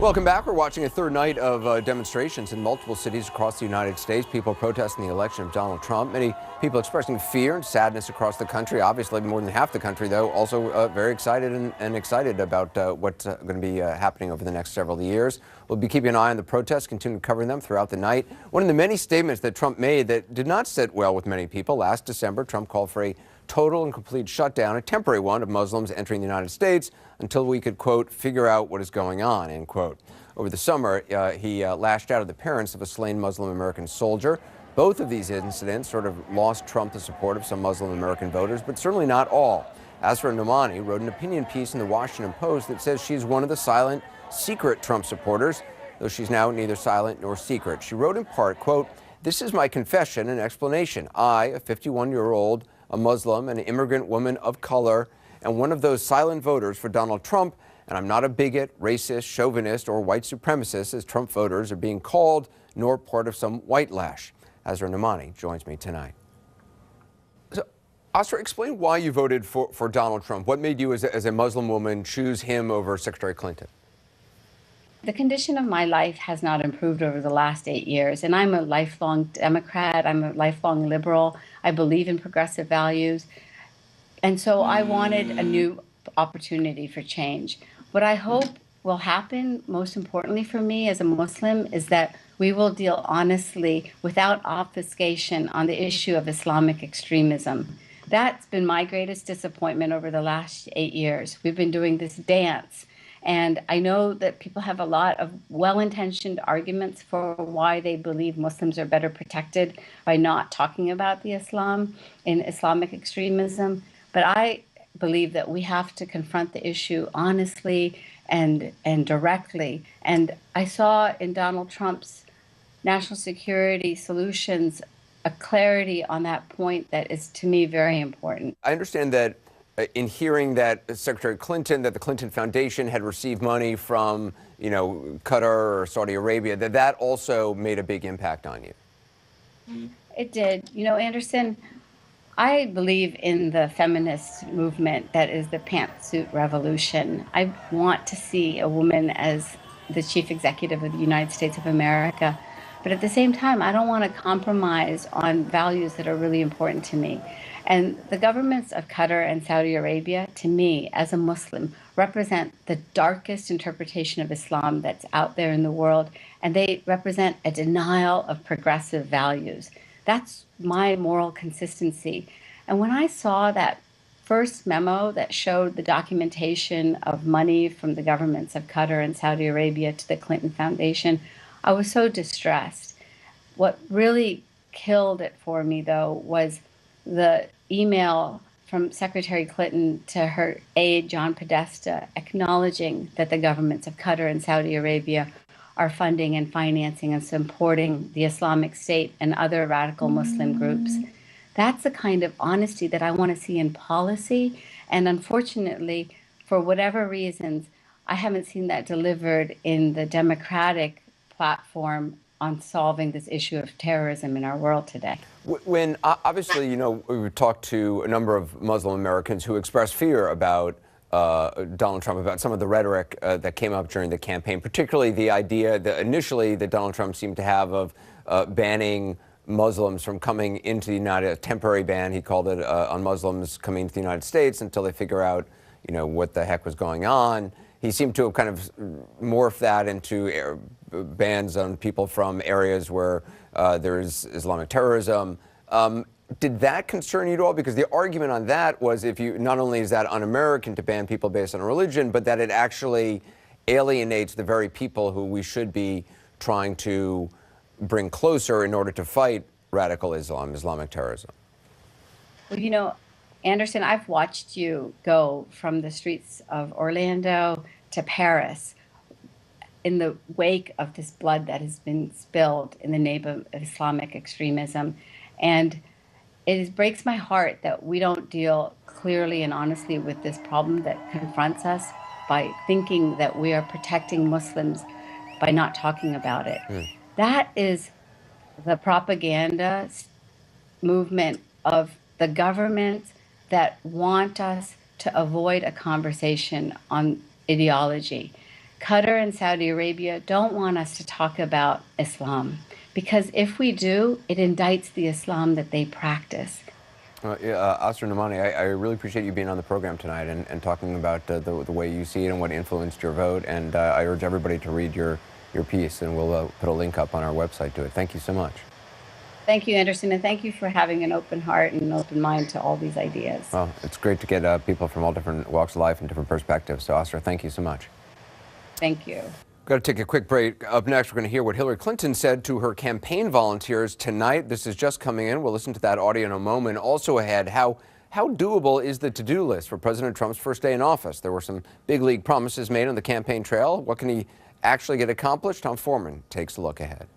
Welcome back. We're watching a third night of demonstrations in multiple cities across the United States. People protesting the election of Donald Trump. Many people expressing fear and sadness across the country. Obviously, more than half the country, though, also very excited and excited about what's going to be happening over the next several years. We'll be keeping an eye on the protests, continue covering them throughout the night. One of the many statements that Trump made that did not sit well with many people. Last December, Trump called for a total and complete shutdown, a temporary one, of Muslims entering the United States until we could, quote, figure out what is going on, end quote. Over the summer, he lashed out at the parents of a slain Muslim American soldier. Both of these incidents sort of lost Trump the support of some Muslim American voters, but certainly not all. Asra Nomani wrote an opinion piece in the Washington Post that says she's one of the silent, secret Trump supporters, though she's now neither silent nor secret. She wrote in part, quote, "This is my confession and explanation. I, a 51-year-old, a Muslim, an immigrant woman of color, and one of those silent voters for Donald Trump, and I'm not a bigot, racist, chauvinist, or white supremacist, as Trump voters are being called, nor part of some white lash." Asra Nomani joins me tonight. So, Asra, explain why you voted for Donald Trump. What made you, as a Muslim woman, choose him over Secretary Clinton? The condition of my life has not improved over the last 8 years, and I'm a lifelong Democrat. I'm a lifelong liberal. I believe in progressive values. And so I wanted a new opportunity for change. What I hope will happen, most importantly for me as a Muslim, is that we will deal honestly, without obfuscation, on the issue of Islamic extremism. That's been my greatest disappointment over the last 8 years. We've been doing this dance. And I know that people have a lot of well-intentioned arguments for why they believe Muslims are better protected by not talking about the Islam in Islamic extremism. But I believe that we have to confront the issue honestly and directly. And I saw in Donald Trump's national security solutions a clarity on that point that is, to me, very important. I understand that in hearing that Secretary Clinton, that the Clinton Foundation had received money from, Qatar or Saudi Arabia, that also made a big impact on you. It did. Anderson, I believe in the feminist movement that is the pantsuit revolution. I want to see a woman as the chief executive of the United States of America. But at the same time, I don't want to compromise on values that are really important to me. And the governments of Qatar and Saudi Arabia, to me, as a Muslim, represent the darkest interpretation of Islam that's out there in the world. And they represent a denial of progressive values. That's my moral consistency. And when I saw that first memo that showed the documentation of money from the governments of Qatar and Saudi Arabia to the Clinton Foundation, I was so distressed. What really killed it for me, though, was the email from Secretary Clinton to her aide, John Podesta, acknowledging that the governments of Qatar and Saudi Arabia are funding and financing and supporting the Islamic State and other radical Muslim groups. That's the kind of honesty that I want to see in policy. And unfortunately, for whatever reasons, I haven't seen that delivered in the Democratic platform on solving this issue of terrorism in our world today. When, obviously, we've talked to a number of Muslim Americans who expressed fear about Donald Trump, about some of the rhetoric that came up during the campaign, particularly the idea that initially that Donald Trump seemed to have of banning Muslims from coming into the a temporary ban, he called it, on Muslims coming to the United States until they figure out, what the heck was going on. He seemed to have kind of morphed that into bans on people from areas where there's Islamic terrorism. Did that concern you at all? Because the argument on that was not only is that un-American to ban people based on religion, but that it actually alienates the very people who we should be trying to bring closer in order to fight radical Islam, Islamic terrorism. Well, Anderson, I've watched you go from the streets of Orlando to Paris in the wake of this blood that has been spilled in the name of Islamic extremism. And it breaks my heart that we don't deal clearly and honestly with this problem that confronts us by thinking that we are protecting Muslims by not talking about it. That is the propaganda movement of the governments that want us to avoid a conversation on ideology. Qatar and Saudi Arabia don't want us to talk about Islam because if we do, it indicts the Islam that they practice. Asra Nomani, I really appreciate you being on the program tonight and talking about the way you see it and what influenced your vote. And I urge everybody to read your piece, and we'll put a link up on our website to it. Thank you so much. Thank you, Anderson, and thank you for having an open heart and an open mind to all these ideas. Well, it's great to get people from all different walks of life and different perspectives. So, Asra, thank you so much. Thank you. Got to take a quick break. Up next, we're going to hear what Hillary Clinton said to her campaign volunteers tonight. This is just coming in. We'll listen to that audio in a moment. Also ahead, how doable is the to-do list for President Trump's first day in office? There were some big league promises made on the campaign trail. What can he actually get accomplished? Tom Foreman takes a look ahead.